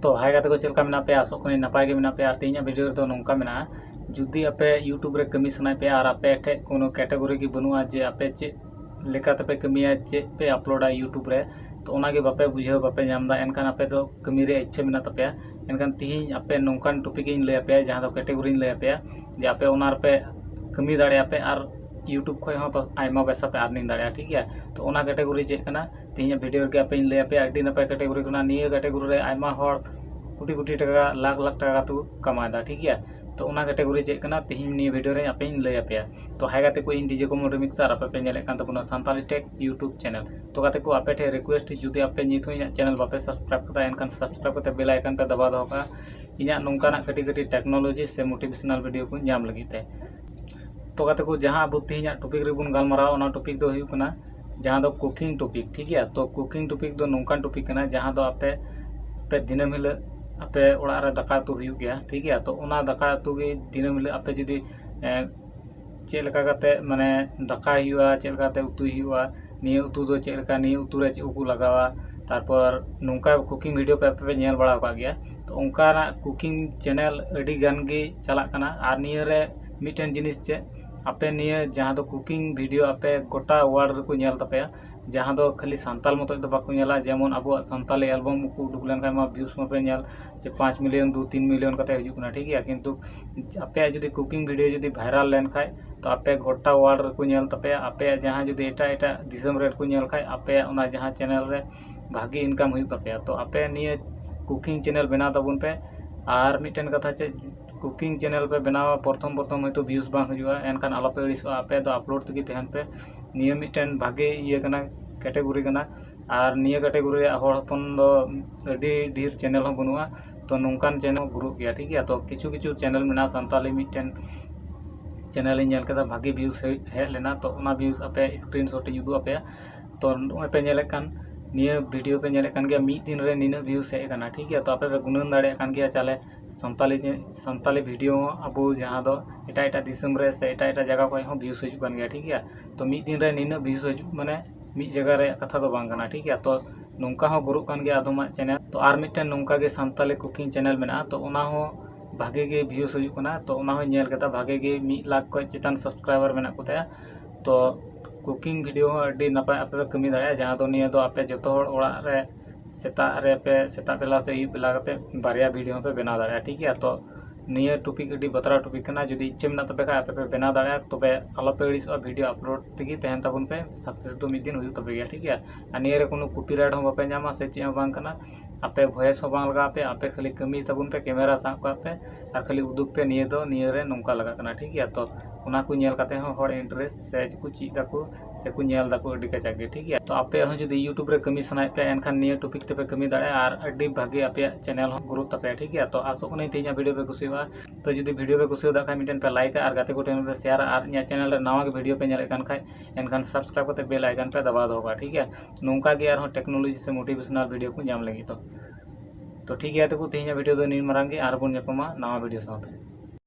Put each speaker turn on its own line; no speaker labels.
तो हाय गाते को चलका मेना पे आसो कने नपाय गे मेना पे आर तेइया वीडियो तो नोंका मेना जुदी आपे यूट्यूब रे कमी सनाय पे आर आपे ठे कोनो कैटेगरी की बनुआ जे आपे चे लेका तपे कमिया चे पे अपलोडा यूट्यूब रे तो ओनागे बापे बुझाव बापे नामदा एनखान आपे तो कमी रे इच्छा मेना तपे एनखान तिहिं आपे नोंकान टॉपिक इन लय पे जहां दो कैटेगरी इन लय पे जे आपे ओनार पे कमी दाड़े आपे आर यूट्यूब खय हो आयमा पैसा पे अर्निंग दाड़े ठीक है। तो ओना कैटेगरी चेक कना तिहिं वीडियो के आपे इन लय पे अडी नपाय कैटेगरी कना निया कैटेगरी रे आयमा हर कोटी कोटी टका लाख लाख टका तो कमादा ठीक है। तो ओना कैटेगरी चेक कना तिहिं नि वीडियो रे आपे इन लय पे तो हाय गाते को इन डीजे को रिमिक्सर आपे पे नेले कान तबुना सांताली टेक यूट्यूब चैनल तो गाते को आपे ठे रिक्वेस्ट जुदी आपे नित इन चैनल बापे सब्सक्राइब कता एनकान सब्सक्राइब कते बेल आइकन पे दबा दो का इना नोंकाना कटी कटी टेक्नोलॉजी से मोटिवेशनल वीडियो को नाम लगी ते तो गाते को जहां अब तिहिं टॉपिक रे बुन गालमारा ओना टॉपिक दो हुई कना जहां दो कुकिंग टॉपिक ठीक है। तो कुकिंग टॉपिक दो नोंकान टॉपिक कना जहां दो आपे पे दिनम हिल आपे ओड़ा रे दाका तो हुई गया ठीक है। तो ओना दाका तो गे दिनम हिल आपे जुदी चेलका करते माने दाका हुआ चेलका ते उतु हुआ निय उतु दो चेलका निय उतु रे उकु लगावा तारपर नोंका कुकिंग वीडियो पे आपे नेल बड़ा का गया। तो ओंकाना कुकिंग चैनल अडी गान गे चला कना आर निय रे मिटन जिनिस चे आपे निय जहां दो कुकिंग वीडियो आपे गोटा वर्ल्ड को नेल तपया जहां दो खाली सांताल मत दो बाको नेला जेमन अब सांताली एल्बम को उडुक लेन खाय व्यूज पे नेल जे 5 मिलियन 2-3 मिलियन कते हिजु कना ठीक है। किंतु आपे जुदी कुकिंग वीडियो जुदी वायरल लेन खाय तो आपे गोटा वर्ल्ड को नेल तपया आपे जहां जुदी एटा एटा दिसम रे को नेल खाय आपे ओना जहां चैनल रे भागी इनकम हुई तपया। तो आपे निय कुकिंग चैनल बना तबुन पे आर मिटन कथा चे कुकिंग चैनल पे बनावा प्रथम प्रथम हयतो व्यूज बांग हजुआ एनखान आलोपे अड़िसो आपे तो अपलोड तगी तहन पे निय मिटन भागे ये कना कैटेगरी कना आर निय कैटेगरी रे हर हपन दो अडी ढेर चैनल हो बनुआ तो नोंकान चैनल ग्रुप गया ठीक है। तो किछु किछु चैनल मेना Santali mitten channel in nail कदा भागे व्यूज हे लेना तो ओना व्यूज आपे स्क्रीनशॉट इन उदु आपे तो पे नेले कान निया वीडियो पे नेले कान गया मी दिन रे निना व्यूज हे कना ठीक है। तो आपे पे गुणन दाड़े कान गया चाले सांताली वीडियो अब जहां दो एटा एटा दिसम रे से एटा एटा जगह को हो व्यूज हजु कान गया ठीक है। तो मी दिन रे निना व्यूज हजु माने मी जगह रे कथा दो बांग कना ठीक है। तो नोंका हो ग्रुप कान गया आदमा चैनल तो आर मिटन नोंका गे सांताली कुकिंग चैनल मेना तो ओना हो भागे गे व्यूज हजु कना तो ओना हो नेल कता भागे गे 1 लाख को चितान सब्सक्राइबर मेना कोता तो कुकिंग वीडियो हो अडी नपाय आपे कमी दाया जहां दो निया दो आपे जतो होड़ ओड़ा रे सेता बेला से ही बेला कते बारिया वीडियो पे बना दाड़ा ठीक है। तो निया टॉपिक अडी बतरा टॉपिक कना जुदी इच्छा मेना तबे का आपे पे बना दाड़ा तबे आलोपे अड़िसो वीडियो अपलोड तगी तहन तबन पे सक्सेस तो मिद दिन हुई तबे गया ठीक है। आ निया रे कोनो कॉपीराइट हो बापे नामा से चे बांग कना आपे वॉइस हो बांग लगा पे आपे खाली कमी तबन पे कैमरा साब का पे आर खाली उदुग पे निया दो निया रे नोंका लगा कना ठीक है। तो ओना को नेल काते हो हर इंटरेस्ट से को ची दाको से को नेल दाको अडी का जागे ठीक है। तो आपे हो जुदी यूट्यूब रे कमी सनाय पे एनखान निया टॉपिक ते पे कमी दाड़े आर अडी भागे आपे चैनल हो ग्रुप तपे ठीक है। तो आसो कने तेजा वीडियो पे कुसिवा तो जुदी वीडियो पे कुसिवा दा खाय मिटन पे लाइक आर गाते को टेन पे शेयर आर न्या चैनल रे नवा के वीडियो पे नेले कान खाय एनखान सब्सक्राइब कते बेल आइकन पे दबा दोगा ठीक है। नोंका गे आर हो टेक्नोलॉजी से मोटिवेशनल वीडियो को नाम लगी तो ठीक है। तो को तेजा वीडियो दो नीन मरांगे आर बुन नेपमा नवा वीडियो साथे।